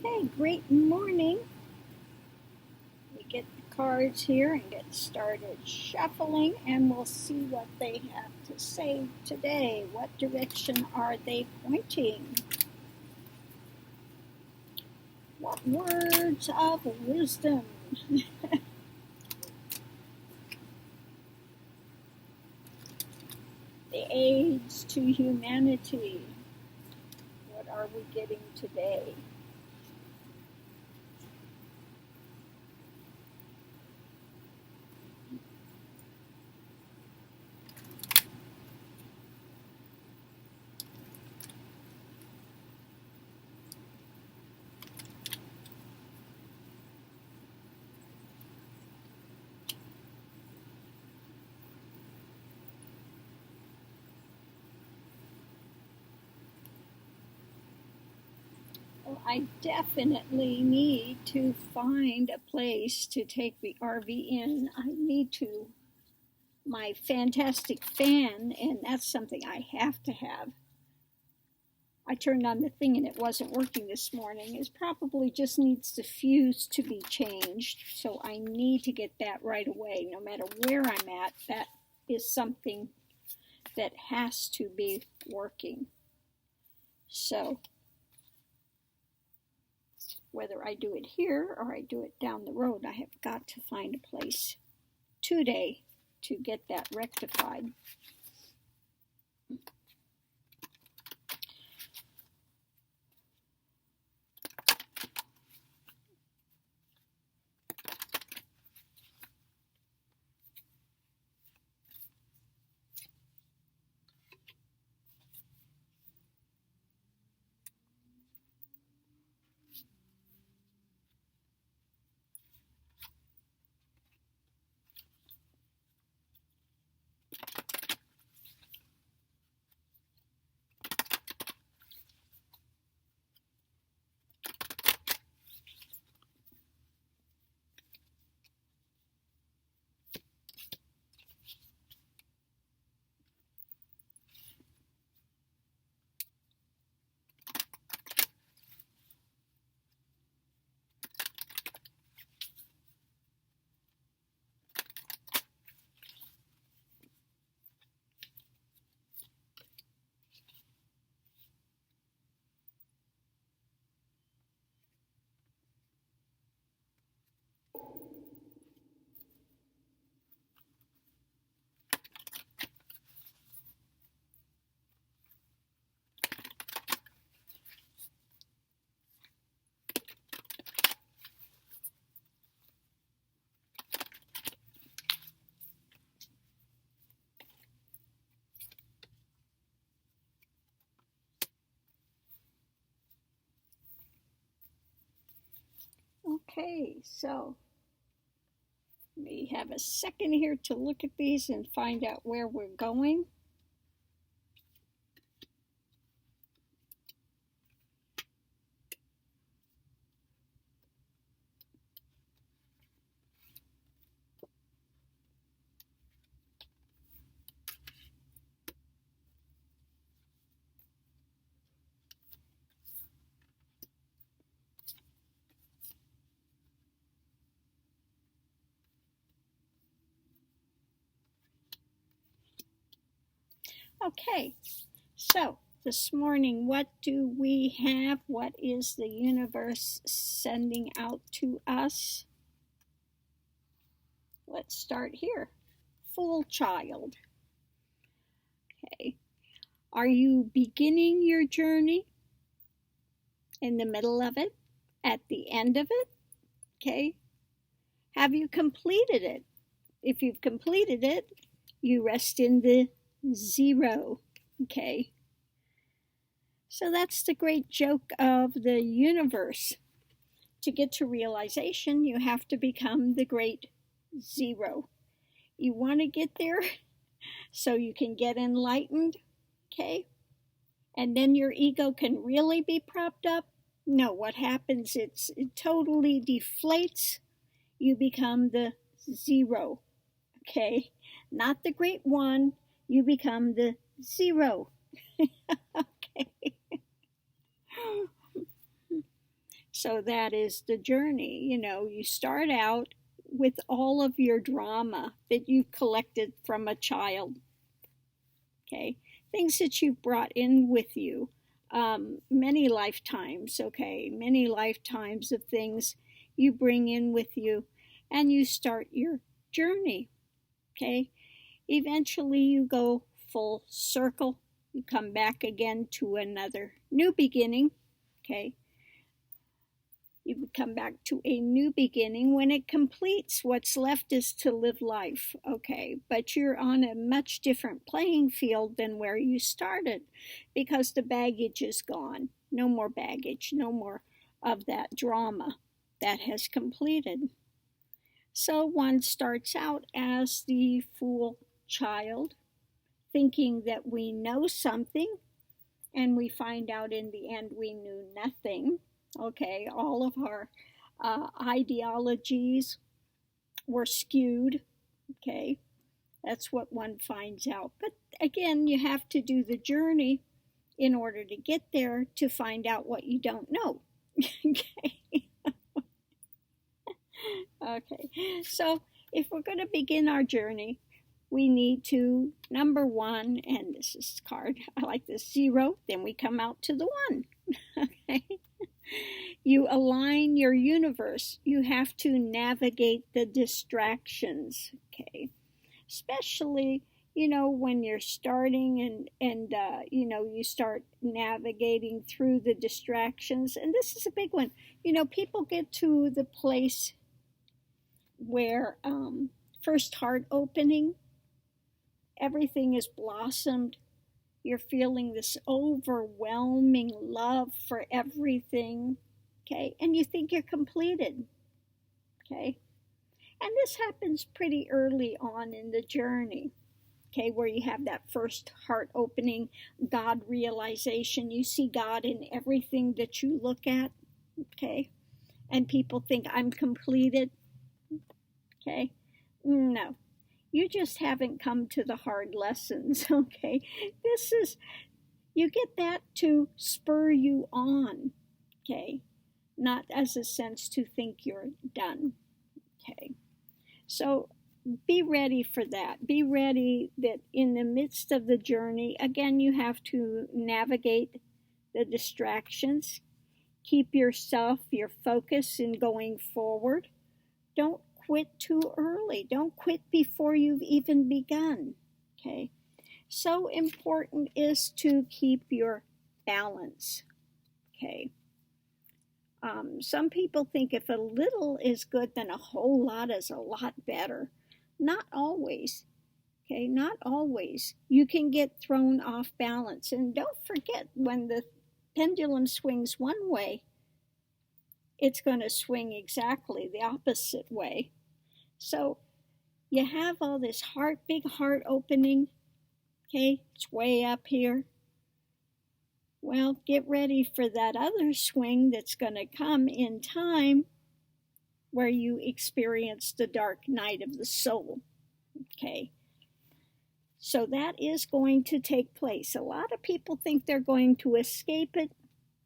Okay, great morning. We get the cards here and get started shuffling, and we'll see what they have to say today. What direction are they pointing? What words of wisdom? The aids to humanity. What are we getting today? Well, I definitely need to find a place to take the RV in. I need to my fantastic fan, and that's something I have to have. I turned on the thing and it wasn't working this morning. It probably just needs the fuse to be changed, so I need to get that right away. No matter where I'm at, that is something that has to be working. So whether I do it here or I do it down the road, I have got to find a place today to get that rectified. Okay, so we have a second here to look at these and find out where we're going. Okay, so this morning, what do we have? What is the universe sending out to us? Let's start here. Fool child. Okay, are you beginning your journey? In the middle of it? At the end of it? Okay, have you completed it? If you've completed it, you rest in the zero. Okay, so that's the great joke of the universe. To get to realization, you have to become the great zero. You want to get there so you can get enlightened, okay? And then your ego can really be propped up? No, what happens, it totally deflates. You become the zero, okay? Not the great one, you become the zero. Okay. So that is the journey. You start out with all of your drama that you've collected from a child, okay? Things that you've brought in with you, many lifetimes, okay? Many lifetimes of things you bring in with you, and you start your journey, okay? Eventually, you go full circle. You come back again to another new beginning, okay? You come back to a new beginning. When it completes, what's left is to live life, okay? But you're on a much different playing field than where you started because the baggage is gone. No more baggage, no more of that drama that has completed. So one starts out as the fool child, thinking that we know something, and we find out in the end we knew nothing. Okay, all of our ideologies were skewed. Okay, that's what one finds out. But again, you have to do the journey in order to get there to find out what you don't know. Okay. Okay, so if we're going to begin our journey, we need to, number one, and this is card, I like this, 0, then we come out to the 1. Okay. You align your universe. You have to navigate the distractions, okay? Especially, when you're starting and you start navigating through the distractions. And this is a big one. People get to the place where first heart opening, everything is blossomed. You're feeling this overwhelming love for everything, okay? And you think you're completed, okay? And this happens pretty early on in the journey, okay, where you have that first heart opening, God realization. You see God in everything that you look at, okay? And people think, I'm completed, okay? No. You just haven't come to the hard lessons, okay? You get that to spur you on, okay? Not as a sense to think you're done, okay? So be ready for that. Be ready that in the midst of the journey, again, you have to navigate the distractions. Keep your focus in going forward. Don't quit too early. Don't quit before you've even begun, okay? So important is to keep your balance, okay? Some people think if a little is good, then a whole lot is a lot better. Not always, okay? Not always. You can get thrown off balance. And don't forget, when the pendulum swings one way, it's going to swing exactly the opposite way. So you have all this big heart opening, okay? It's way up here. Well, get ready for that other swing that's going to come in time where you experience the dark night of the soul, okay? So that is going to take place. A lot of people think they're going to escape it.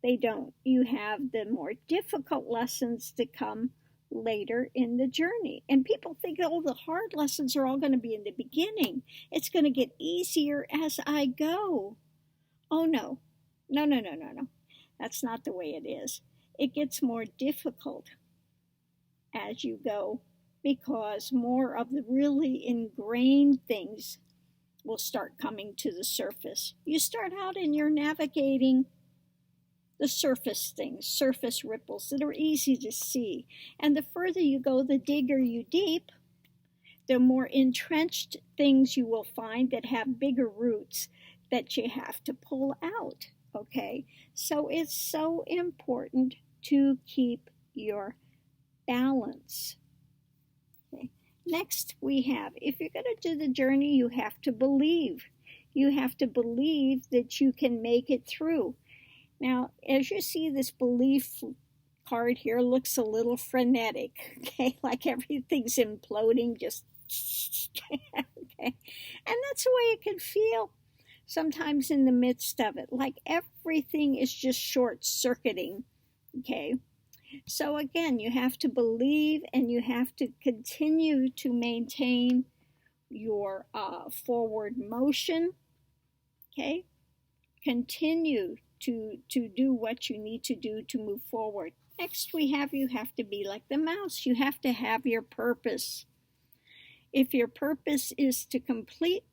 They don't. You have the more difficult lessons to come later in the journey. And people think, the hard lessons are all going to be in the beginning. It's going to get easier as I go. Oh, no. No. That's not the way it is. It gets more difficult as you go because more of the really ingrained things will start coming to the surface. You start out and you're navigating the surface things, surface ripples that are easy to see. And the further you go, the deeper you deep, the more entrenched things you will find that have bigger roots that you have to pull out, okay? So it's so important to keep your balance. Okay. Next we have, if you're going to do the journey, you have to believe. You have to believe that you can make it through. Now, as you see, this belief card here looks a little frenetic, okay? Like everything's imploding, just, okay? And that's the way it can feel sometimes in the midst of it, like everything is just short-circuiting, okay? So again, you have to believe and you have to continue to maintain your forward motion. Okay? Continue to do what you need to do to move forward. Next, you have to be like the mouse. You have to have your purpose. If your purpose is to complete,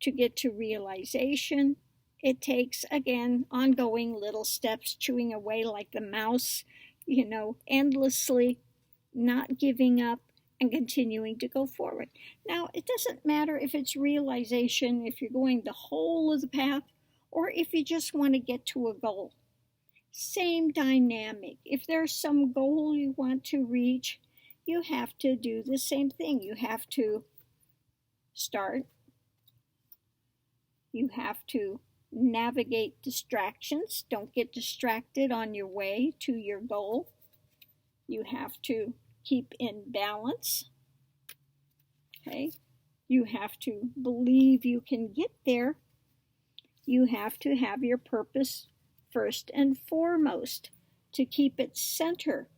to get to realization, it takes, again, ongoing little steps, chewing away like the mouse, endlessly, not giving up, and continuing to go forward. Now, it doesn't matter if it's realization, if you're going the whole of the path, or if you just want to get to a goal. Same dynamic. If there's some goal you want to reach, you have to do the same thing. You have to start. You have to navigate distractions. Don't get distracted on your way to your goal. You have to keep in balance. Okay? You have to believe you can get there. You have to have your purpose first and foremost to keep it center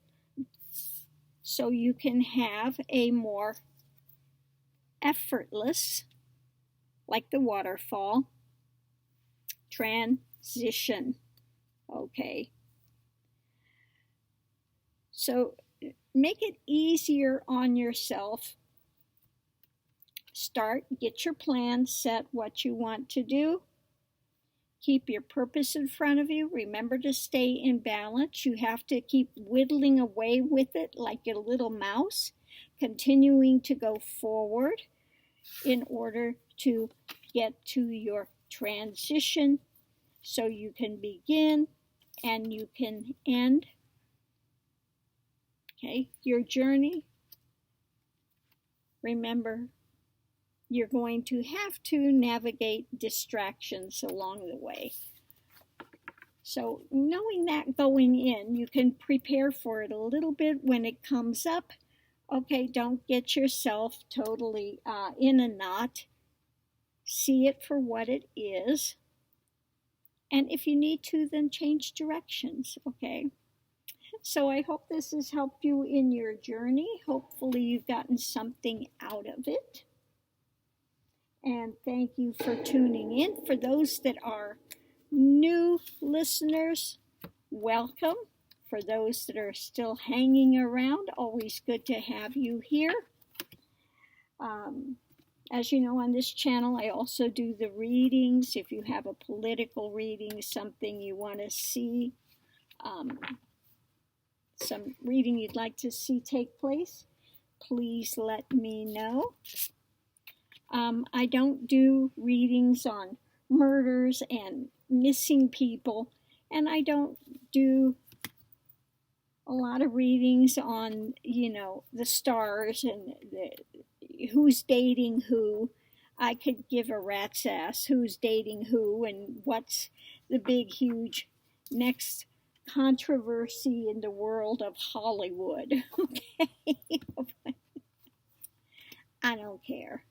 so you can have a more effortless, like the waterfall, transition. Okay. So make it easier on yourself. Start, get your plan, set what you want to do. Keep your purpose in front of you. Remember to stay in balance. You have to keep whittling away with it like a little mouse, continuing to go forward in order to get to your transition so you can begin and you can end. Okay, your journey. Remember, you're going to have to navigate distractions along the way. So knowing that going in, you can prepare for it a little bit when it comes up. Okay, don't get yourself totally in a knot. See it for what it is. And if you need to, then change directions, okay? So I hope this has helped you in your journey. Hopefully you've gotten something out of it. And thank you for tuning in. For those that are new listeners, welcome. For those that are still hanging around, always good to have you here. As you know, on this channel, I also do the readings. If you have a political reading, something you want to see, some reading you'd like to see take place, please let me know. I don't do readings on murders and missing people, and I don't do a lot of readings on, the stars and who's dating who. I could give a rat's ass who's dating who and what's the big, huge next controversy in the world of Hollywood. Okay? I don't care.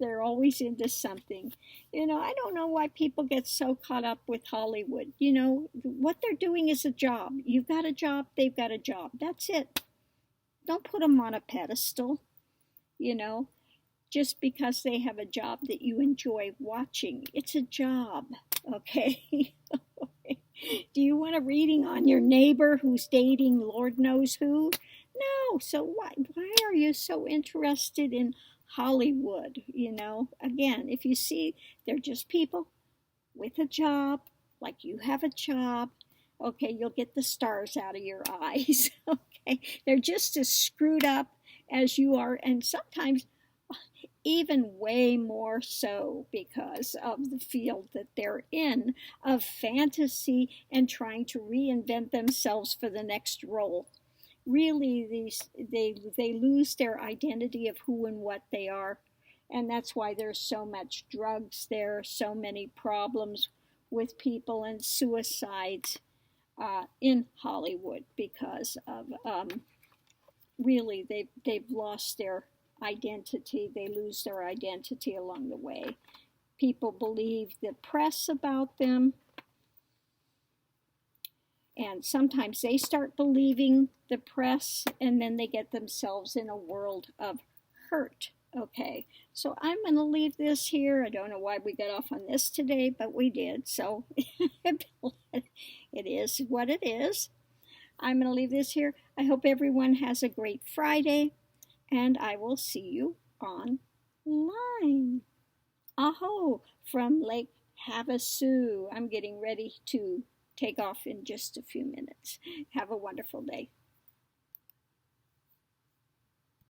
They're always into something. I don't know why people get so caught up with Hollywood. What they're doing is a job. You've got a job, they've got a job. That's it. Don't put them on a pedestal, just because they have a job that you enjoy watching. It's a job, okay? Do you want a reading on your neighbor who's dating Lord knows who? No. So why are you so interested in Hollywood? Again, if you see, they're just people with a job, like you have a job. Okay, you'll get the stars out of your eyes. Okay, they're just as screwed up as you are, and sometimes even way more so because of the field that they're in of fantasy and trying to reinvent themselves for the next role. Really, they lose their identity of who and what they are, and that's why there's so much drugs there, so many problems with people and suicides in Hollywood because of really they've lost their identity. They lose their identity along the way. People believe the press about them. And sometimes they start believing the press, and then they get themselves in a world of hurt. Okay, so I'm going to leave this here. I don't know why we got off on this today, but we did. So it is what it is. I'm going to leave this here. I hope everyone has a great Friday, and I will see you online. Aho, from Lake Havasu. I'm getting ready to take off in just a few minutes. Have a wonderful day.